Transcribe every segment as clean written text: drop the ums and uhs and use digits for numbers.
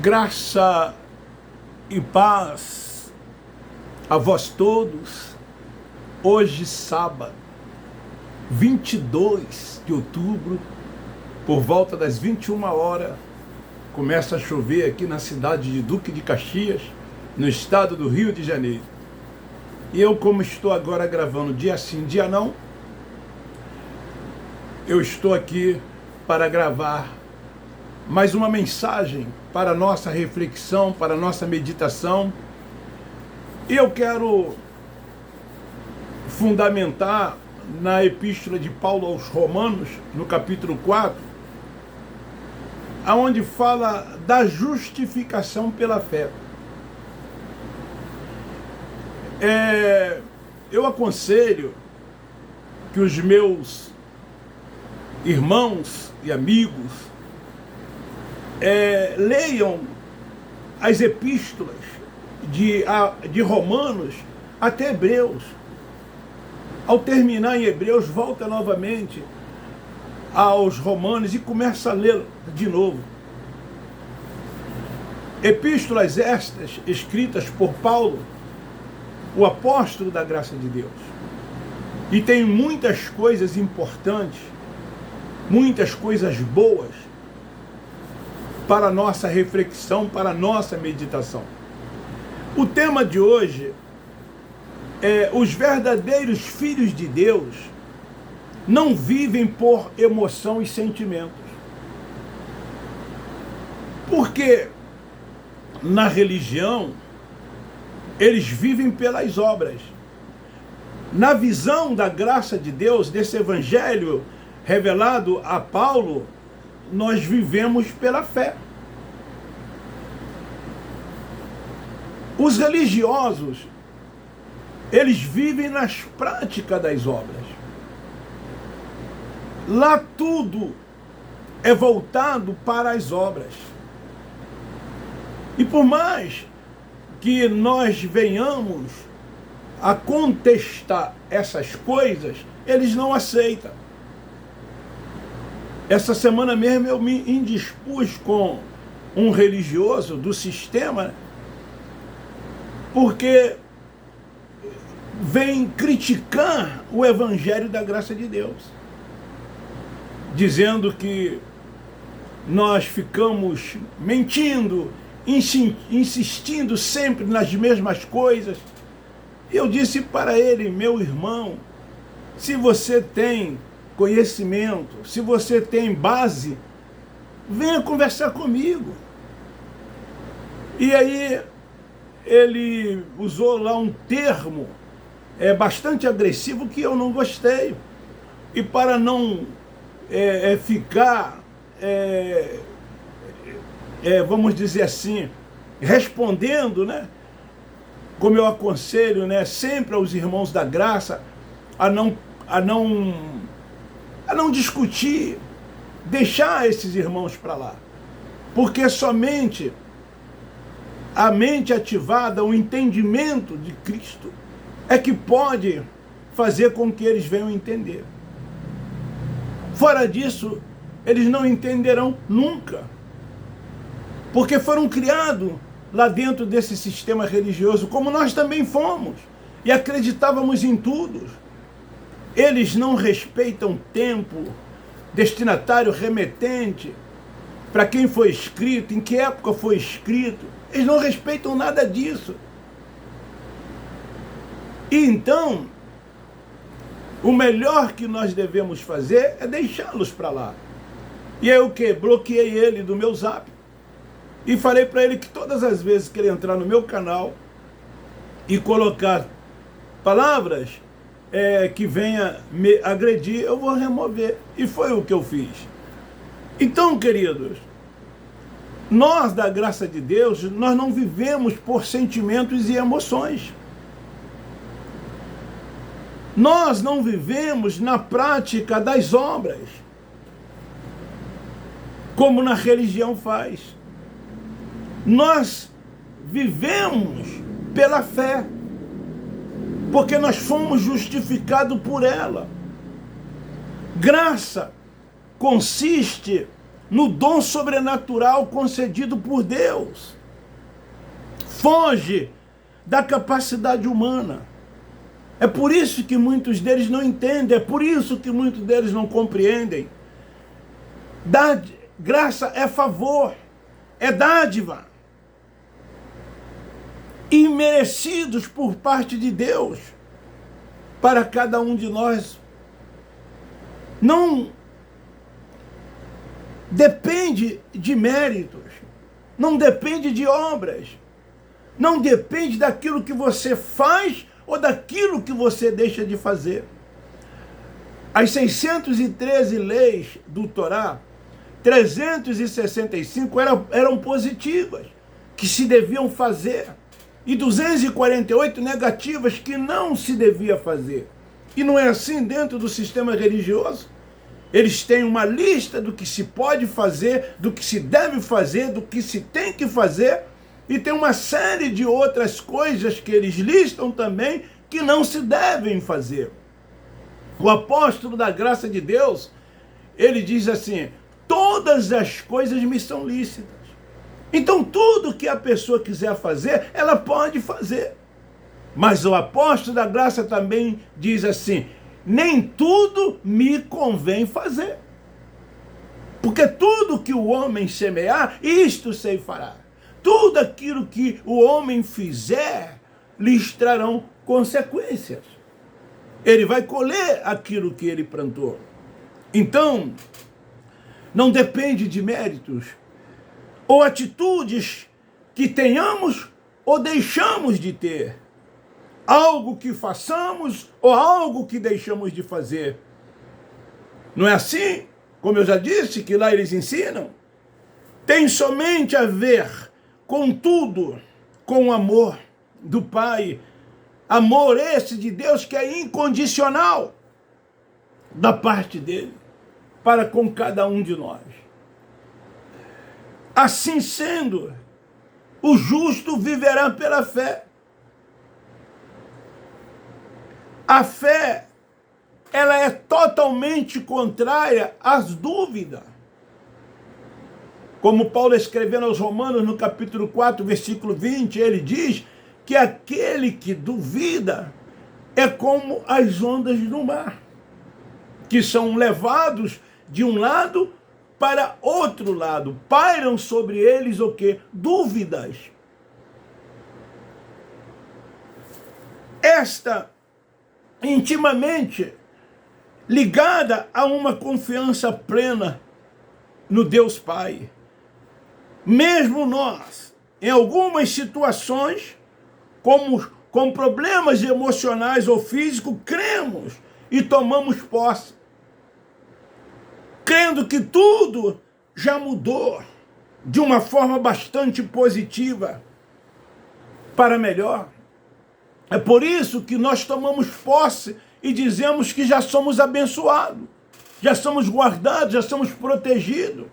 Graça e paz a vós todos. Hoje, sábado, 22 de outubro, por volta das 21 horas, começa a chover aqui na cidade de Duque de Caxias, no estado do Rio de Janeiro. E eu, como estou agora gravando dia sim, dia não, eu estou aqui para gravar mais uma mensagem para a nossa reflexão, para a nossa meditação. E eu quero fundamentar na Epístola de Paulo aos Romanos, no capítulo 4, aonde fala da justificação pela fé. Eu aconselho que os meus irmãos e amigos leiam as epístolas de Romanos até Hebreus. Ao terminar em Hebreus, volta novamente aos Romanos e começa a ler de novo. Epístolas estas escritas por Paulo, o apóstolo da graça de Deus. E tem muitas coisas importantes, muitas coisas boas para a nossa reflexão, para a nossa meditação. O tema de hoje é: os verdadeiros filhos de Deus não vivem por emoção e sentimentos. Porque na religião eles vivem pelas obras. Na visão da graça de Deus, desse evangelho revelado a Paulo, nós vivemos pela fé. Os religiosos, eles vivem nas práticas das obras. Lá tudo é voltado para as obras. E por mais que nós venhamos a contestar essas coisas, eles não aceitam. Essa semana mesmo eu me indispus com um religioso do sistema, porque vem criticar o evangelho da graça de Deus, dizendo que nós ficamos mentindo, insistindo sempre nas mesmas coisas. Eu disse para ele: meu irmão, se você tem conhecimento, se você tem base, venha conversar comigo. E aí ele usou lá um termo bastante agressivo que eu não gostei. E para não ficar, vamos dizer assim, respondendo, né? Como eu aconselho, né, sempre aos irmãos da graça a não discutir, deixar esses irmãos para lá. Porque somente a mente ativada, o entendimento de Cristo, é que pode fazer com que eles venham entender. Fora disso, eles não entenderão nunca. Porque foram criados lá dentro desse sistema religioso, como nós também fomos, e acreditávamos em tudo. Eles não respeitam tempo, destinatário, remetente, para quem foi escrito, em que época foi escrito. Eles não respeitam nada disso. E então, o melhor que nós devemos fazer é deixá-los para lá. E aí o que? Bloqueei ele do meu zap. E falei para ele que todas as vezes que ele entrar no meu canal e colocar palavras que venha me agredir, eu vou remover. E foi o que eu fiz. Então, queridos, nós da graça de Deus, nós não vivemos por sentimentos e emoções. Nós não vivemos na prática das obras, como na religião faz. Nós vivemos pela fé, porque nós fomos justificados por ela. Graça consiste no dom sobrenatural concedido por Deus. Foge da capacidade humana. É por isso que muitos deles não entendem, é por isso que muitos deles não compreendem. Graça é favor, é dádiva, imerecidos por parte de Deus para cada um de nós. Não depende de méritos, não depende de obras, não depende daquilo que você faz ou daquilo que você deixa de fazer. As 613 leis do Torá, 365 eram positivas, que se deviam fazer, e 248 negativas, que não se devia fazer. E não é assim dentro do sistema religioso? Eles têm uma lista do que se pode fazer, do que se deve fazer, do que se tem que fazer, e tem uma série de outras coisas que eles listam também que não se devem fazer. O apóstolo da graça de Deus, ele diz assim: todas as coisas me são lícitas. Então tudo que a pessoa quiser fazer, ela pode fazer. Mas o apóstolo da graça também diz assim: nem tudo me convém fazer. Porque tudo que o homem semear, isto ceifará. Tudo aquilo que o homem fizer, lhes trarão consequências. Ele vai colher aquilo que ele plantou. Então, não depende de méritos ou atitudes que tenhamos ou deixamos de ter. Algo que façamos ou algo que deixamos de fazer. Não é assim? Como eu já disse, que lá eles ensinam. Tem somente a ver com tudo, com o amor do Pai. Amor esse de Deus que é incondicional da parte dele para com cada um de nós. Assim sendo, o justo viverá pela fé. A fé, ela é totalmente contrária às dúvidas. Como Paulo escrevendo aos Romanos no capítulo 4, versículo 20, ele diz que aquele que duvida é como as ondas do mar, que são levados de um lado para outro lado. Pairam sobre eles o quê? Dúvidas. Esta intimamente ligada a uma confiança plena no Deus Pai. Mesmo nós, em algumas situações, com problemas emocionais ou físicos, cremos e tomamos posse, crendo que tudo já mudou de uma forma bastante positiva para melhor. É por isso que nós tomamos posse e dizemos que já somos abençoados, já somos guardados, já somos protegidos.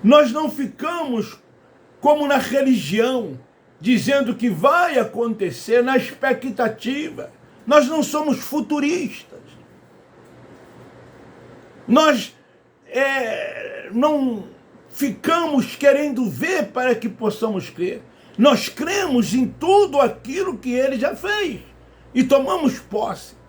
Nós não ficamos como na religião, dizendo que vai acontecer na expectativa. Nós não somos futuristas. Nós não ficamos querendo ver para que possamos crer. Nós cremos em tudo aquilo que ele já fez e tomamos posse.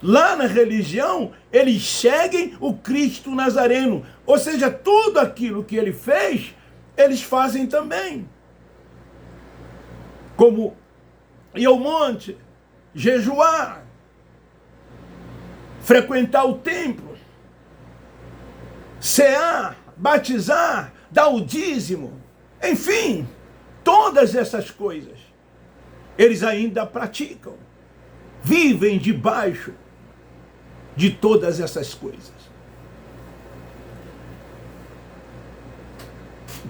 Lá na religião, eles seguem o Cristo Nazareno, ou seja, tudo aquilo que ele fez, eles fazem também. Como ir ao monte, jejuar, frequentar o templo, cear, batizar, dar o dízimo, enfim, todas essas coisas, eles ainda praticam, vivem debaixo de todas essas coisas.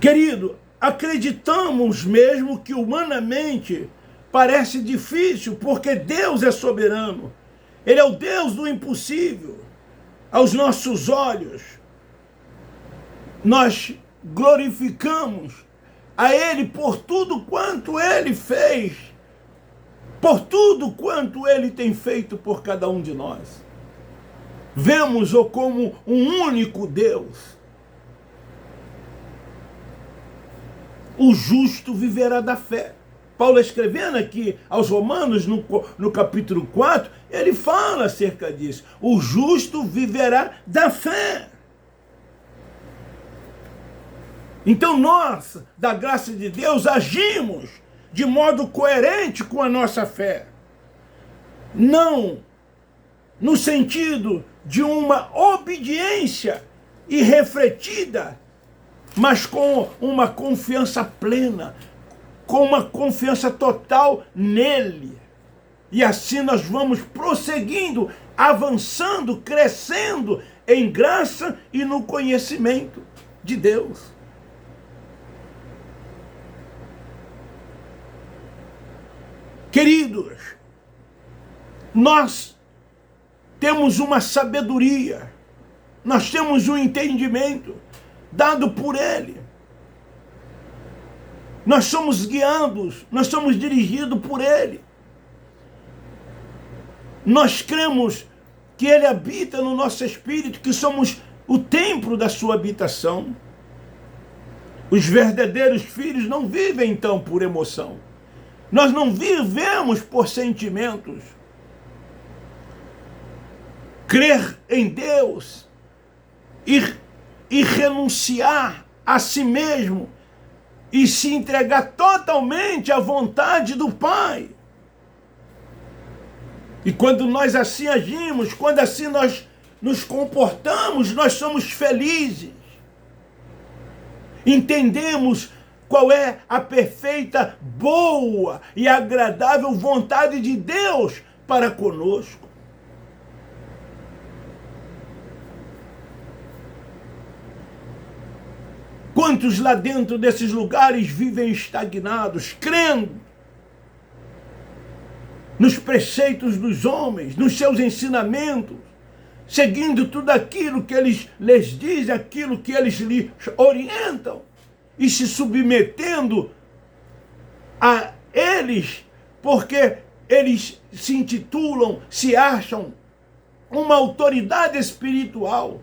Querido, acreditamos mesmo que humanamente parece difícil, porque Deus é soberano. Ele é o Deus do impossível. Aos nossos olhos, nós glorificamos a Ele por tudo quanto Ele fez, por tudo quanto Ele tem feito por cada um de nós. Vemos-o como um único Deus, O justo viverá da fé. Paulo, escrevendo aqui aos Romanos, no capítulo 4, ele fala acerca disso. O justo viverá da fé. Então nós, da graça de Deus, agimos de modo coerente com a nossa fé. Não no sentido de uma obediência irrefletida, mas com uma confiança plena, com uma confiança total nele. E assim nós vamos prosseguindo, avançando, crescendo em graça e no conhecimento de Deus. Queridos, nós temos uma sabedoria, nós temos um entendimento dado por Ele. Nós somos guiados, nós somos dirigidos por Ele. Nós cremos que Ele habita no nosso espírito, que somos o templo da sua habitação. Os verdadeiros filhos não vivem então por emoção. Nós não vivemos por sentimentos. Crer em Deus e renunciar a si mesmo e se entregar totalmente à vontade do Pai. E quando nós assim agimos, quando assim nós nos comportamos, nós somos felizes. Entendemos qual é a perfeita, boa e agradável vontade de Deus para conosco. Quantos lá dentro desses lugares vivem estagnados, crendo nos preceitos dos homens, nos seus ensinamentos, seguindo tudo aquilo que eles lhes dizem, aquilo que eles lhes orientam, e se submetendo a eles, porque eles se intitulam, se acham uma autoridade espiritual,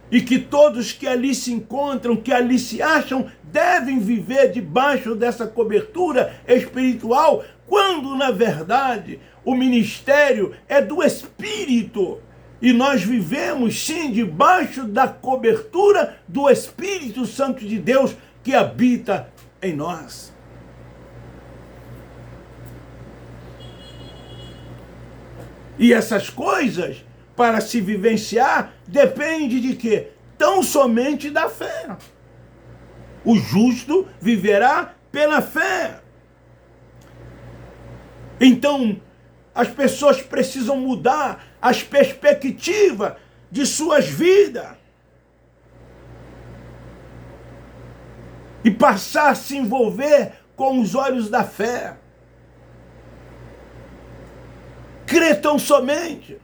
e que todos que ali se encontram, que ali se acham, devem viver debaixo dessa cobertura espiritual, quando, na verdade, o ministério é do Espírito. E nós vivemos, sim, debaixo da cobertura do Espírito Santo de Deus que habita em nós. E essas coisas, para se vivenciar, depende de quê? Tão somente da fé. O justo viverá pela fé. Então, as pessoas precisam mudar as perspectivas de suas vidas e passar a se envolver com os olhos da fé. Crer tão somente.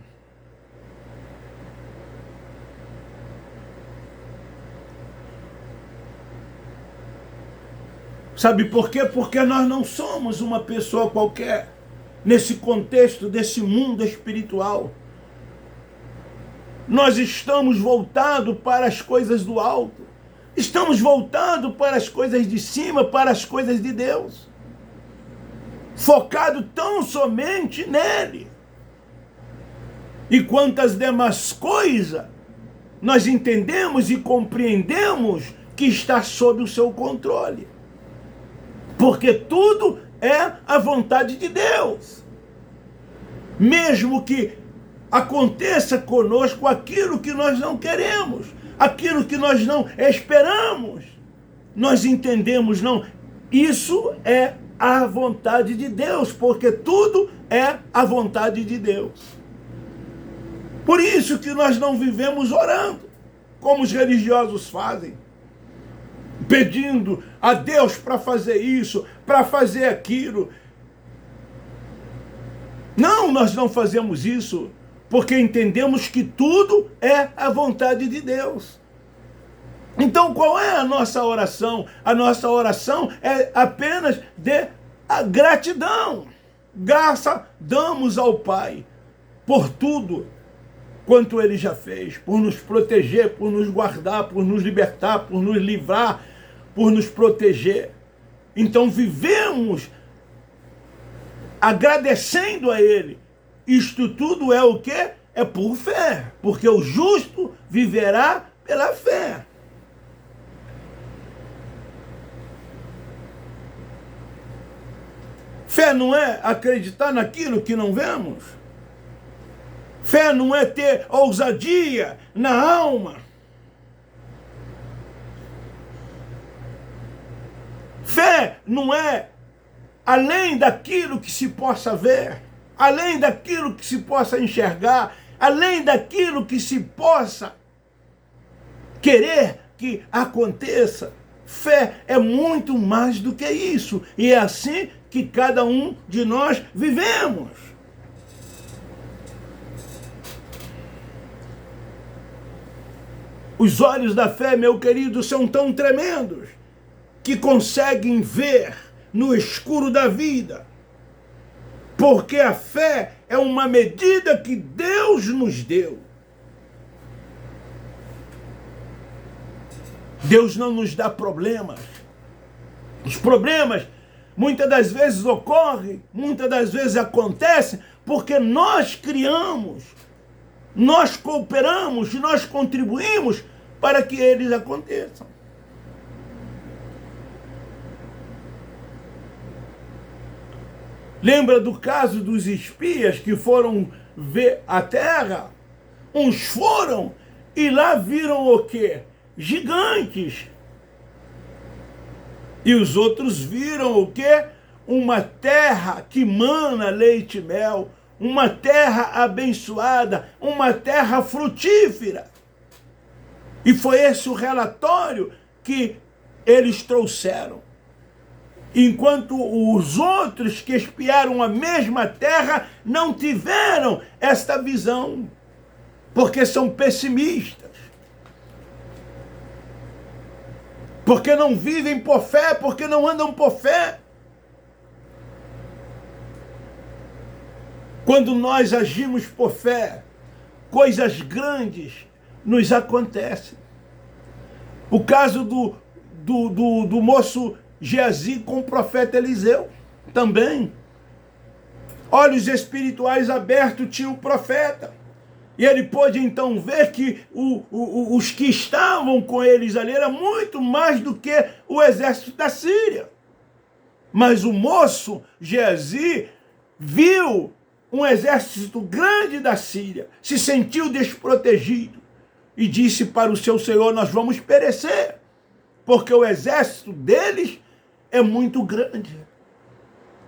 Sabe por quê? Porque nós não somos uma pessoa qualquer nesse contexto desse mundo espiritual. Nós estamos voltados para as coisas do alto. Estamos voltados para as coisas de cima, para as coisas de Deus. Focado tão somente nele. E quantas demais coisas nós entendemos e compreendemos que está sob o seu controle. Porque tudo é a vontade de Deus. Mesmo que aconteça conosco aquilo que nós não queremos, aquilo que nós não esperamos, nós entendemos, não, isso é a vontade de Deus, porque tudo é a vontade de Deus. Por isso que nós não vivemos orando, como os religiosos fazem, pedindo a Deus para fazer isso, para fazer aquilo. Não, nós não fazemos isso, porque entendemos que tudo é a vontade de Deus. Então, qual é a nossa oração? A nossa oração é apenas de gratidão. Graça damos ao Pai por tudo quanto Ele já fez, por nos proteger, por nos guardar, por nos libertar, por nos livrar, por nos proteger. Então vivemos agradecendo a Ele. Isto tudo é o quê? É por fé, porque o justo viverá pela fé. Fé não é acreditar naquilo que não vemos. Fé não é ter ousadia na alma. Fé não é além daquilo que se possa ver, além daquilo que se possa enxergar, além daquilo que se possa querer que aconteça. Fé é muito mais do que isso. E é assim que cada um de nós vivemos. Os olhos da fé, meu querido, são tão tremendos que conseguem ver no escuro da vida. Porque a fé é uma medida que Deus nos deu. Deus não nos dá problemas. Os problemas muitas das vezes ocorrem, muitas das vezes acontecem, porque nós criamos, nós cooperamos, nós contribuímos para que eles aconteçam. Lembra do caso dos espias que foram ver a terra? Uns foram e lá viram o quê? Gigantes. E os outros viram o quê? Uma terra que mana leite e mel, uma terra abençoada, uma terra frutífera. E foi esse o relatório que eles trouxeram. Enquanto os outros que espiaram a mesma terra não tiveram esta visão, porque são pessimistas. Porque não vivem por fé, porque não andam por fé. Quando nós agimos por fé, coisas grandes nos acontecem. O caso do moço Geazi com o profeta Eliseu também. Olhos espirituais abertos tinha o profeta. E ele pôde então ver que os que estavam com eles ali era muito mais do que o exército da Síria. Mas o moço Geazi viu um exército grande da Síria, se sentiu desprotegido e disse para o seu senhor: nós vamos perecer, porque o exército deles é muito grande.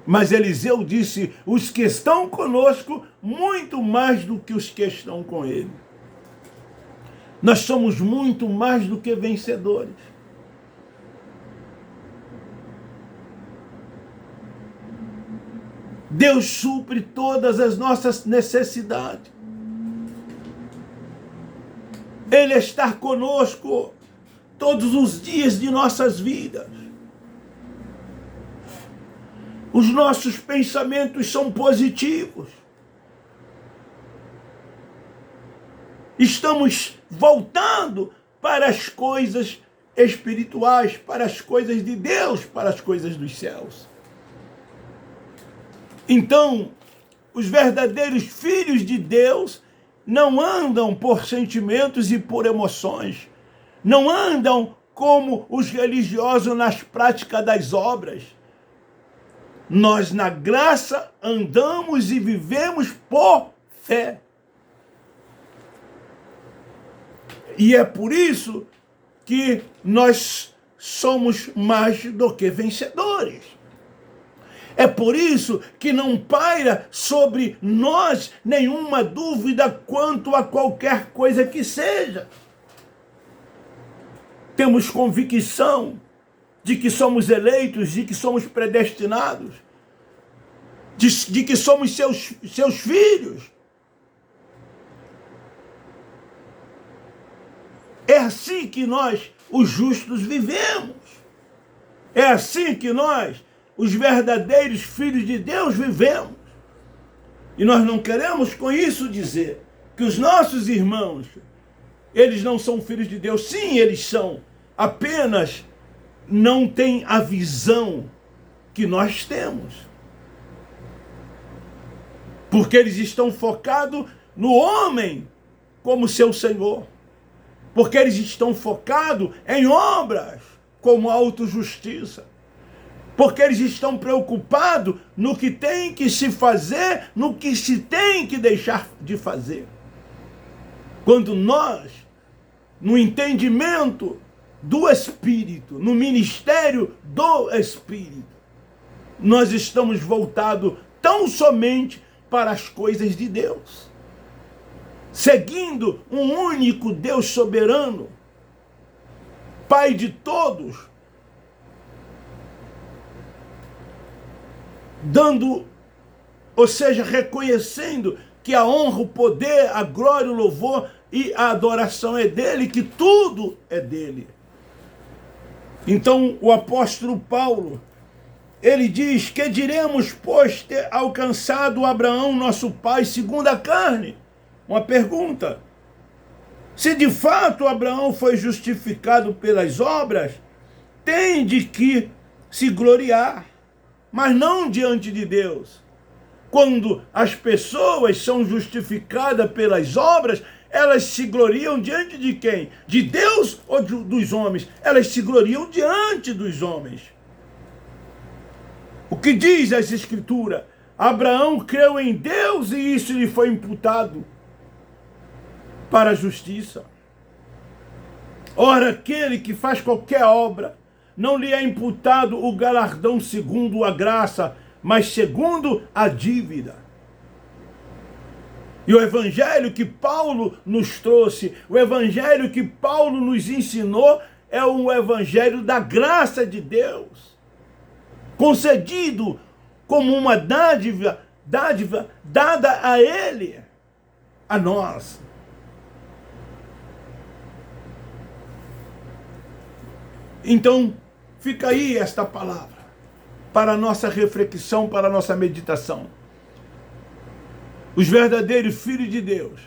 Mas Eliseu disse: os que estão conosco, muito mais do que os que estão com ele. Nós somos muito mais do que vencedores. Deus supre todas as nossas necessidades. Ele está conosco todos os dias de nossas vidas. Os nossos pensamentos são positivos. Estamos voltando para as coisas espirituais, para as coisas de Deus, para as coisas dos céus. Então, os verdadeiros filhos de Deus não andam por sentimentos e por emoções. Não andam como os religiosos nas práticas das obras. Nós, na graça, andamos e vivemos por fé. E é por isso que nós somos mais do que vencedores. É por isso que não paira sobre nós nenhuma dúvida quanto a qualquer coisa que seja. Temos convicção de que somos eleitos, de que somos predestinados, de que somos seus filhos. É assim que nós, os justos, vivemos. É assim que nós, os verdadeiros filhos de Deus, vivemos. E nós não queremos com isso dizer que os nossos irmãos, eles não são filhos de Deus. Sim, eles são. Apenas não têm a visão que nós temos. Porque eles estão focados no homem como seu Senhor. Porque eles estão focados em obras como autojustiça. Porque eles estão preocupados no que tem que se fazer, no que se tem que deixar de fazer. Quando nós, no entendimento do Espírito, no ministério do Espírito, nós estamos voltados tão somente para as coisas de Deus, seguindo um único Deus soberano, Pai de todos, dando, ou seja, reconhecendo que a honra, o poder, a glória, o louvor e a adoração é dele, que tudo é dele. Então o apóstolo Paulo, ele diz: que diremos, pois, ter alcançado Abraão, nosso pai, segundo a carne? Uma pergunta. Se de fato Abraão foi justificado pelas obras, tem de que se gloriar, mas não diante de Deus. Quando as pessoas são justificadas pelas obras, elas se gloriam diante de quem? De Deus ou dos homens? Elas se gloriam diante dos homens. O que diz as Escrituras? Abraão creu em Deus e isso lhe foi imputado para a justiça. Ora, aquele que faz qualquer obra, não lhe é imputado o galardão segundo a graça, mas segundo a dívida. E o evangelho que Paulo nos trouxe, o evangelho que Paulo nos ensinou, é o evangelho da graça de Deus, concedido como uma dádiva dada a ele, a nós. Então, fica aí esta palavra, para a nossa reflexão, para a nossa meditação. Os verdadeiros filhos de Deus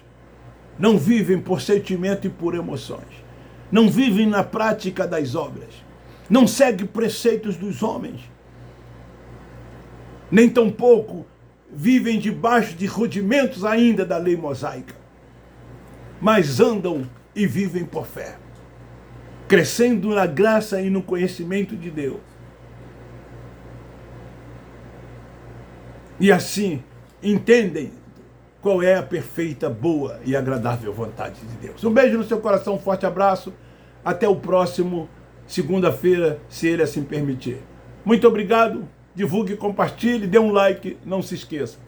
não vivem por sentimento e por emoções. Não vivem na prática das obras. Não seguem preceitos dos homens. Nem tampouco vivem debaixo de rudimentos ainda da lei mosaica. Mas andam e vivem por fé, crescendo na graça e no conhecimento de Deus. E assim entendem qual é a perfeita, boa e agradável vontade de Deus. Um beijo no seu coração, um forte abraço. Até o próximo segunda-feira, se ele assim permitir. Muito obrigado. Divulgue, compartilhe, dê um like, não se esqueça.